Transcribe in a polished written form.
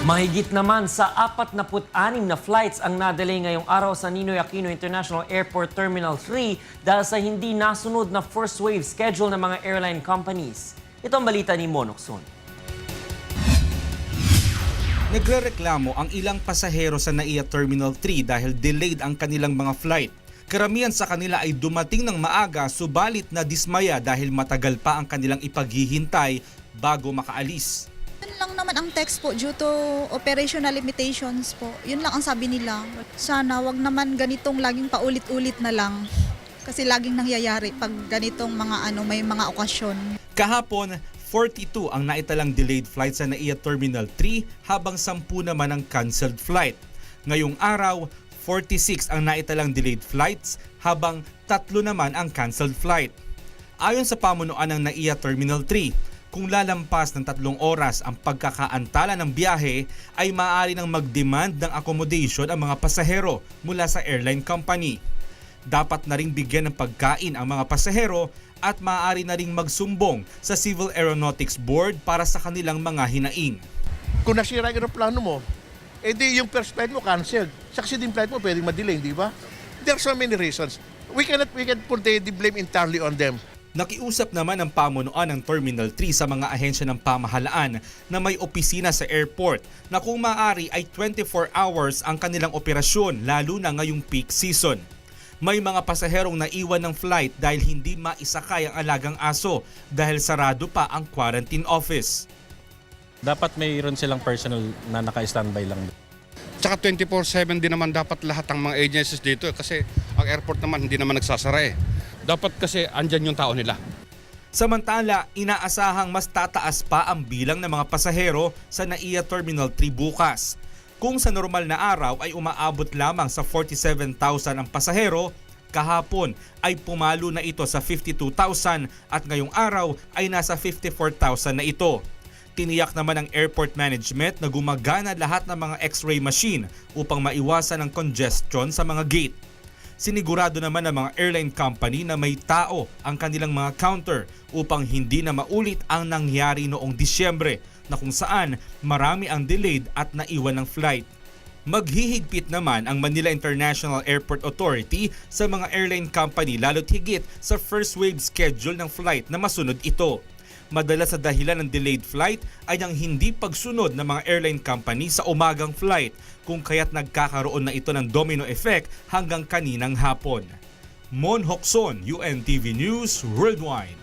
Mahigit naman sa 46 na flights ang nadelay ngayong araw sa Ninoy Aquino International Airport Terminal 3 dahil sa hindi nasunod na first wave schedule ng mga airline companies. Ito ang balita ni Monokson. Nagrereklamo ang ilang pasahero sa NAIA Terminal 3 dahil delayed ang kanilang mga flight. Karamihan sa kanila ay dumating ng maaga subalit na dismaya dahil matagal pa ang kanilang ipaghihintay bago makaalis. Yun lang naman ang text po due to operational limitations po. Yun lang ang sabi nila. Sana wag naman ganitong laging paulit-ulit na lang. Kasi laging nangyayari pag ganitong may mga okasyon. Kahapon, 42 ang naitalang delayed flight sa NAIA Terminal 3 habang 10 naman ang cancelled flight. Ngayong araw, 46 ang naitalang delayed flights habang 3 naman ang cancelled flight. Ayon sa pamunuan ng NAIA Terminal 3, kung lalampas ng 3 oras ang pagkakaantala ng biyahe ay maaari nang mag-demand ng accommodation ang mga pasahero mula sa airline company. Dapat na ring bigyan ng pagkain ang mga pasahero at maaari na ring magsumbong sa Civil Aeronautics Board para sa kanilang mga hinaing. Kung nasira yung aeroplano mo, edi yung first flight mo canceled. Succeeding flight mo pwedeng madelay, di ba? There are so many reasons. We can put the blame entirely on them. Nakiusap naman ang pamunuan ng Terminal 3 sa mga ahensya ng pamahalaan na may opisina sa airport na kung maaari ay 24 hours ang kanilang operasyon lalo na ngayong peak season. May mga pasaherong naiwan ng flight dahil hindi maisakay ang alagang aso dahil sarado pa ang quarantine office. Dapat mayroon silang personal na naka-standby lang. Tsaka 24/7 din naman dapat lahat ng mga agencies dito kasi ang airport naman hindi naman nagsasara eh. Dapat kasi andyan yung tao nila. Samantala, inaasahang mas tataas pa ang bilang ng mga pasahero sa NAIA Terminal 3 bukas. Kung sa normal na araw ay umaabot lamang sa 47,000 ang pasahero, kahapon ay pumalo na ito sa 52,000 at ngayong araw ay nasa 54,000 na ito. Tiniyak naman ng airport management na gumagana lahat ng mga X-ray machine upang maiwasan ang congestion sa mga gate. Sinigurado naman ng mga airline company na may tao ang kanilang mga counter upang hindi na maulit ang nangyari noong Disyembre na kung saan marami ang delayed at naiwan ng flight. Maghihigpit naman ang Manila International Airport Authority sa mga airline company lalo't higit sa first wave schedule ng flight na masunod ito. Madalas sa dahilan ng delayed flight ay ang hindi pagsunod ng mga airline company sa umagang flight kung kaya't nagkakaroon na ito ng domino effect hanggang kaninang hapon. Mon Hokson, UNTV News Worldwide.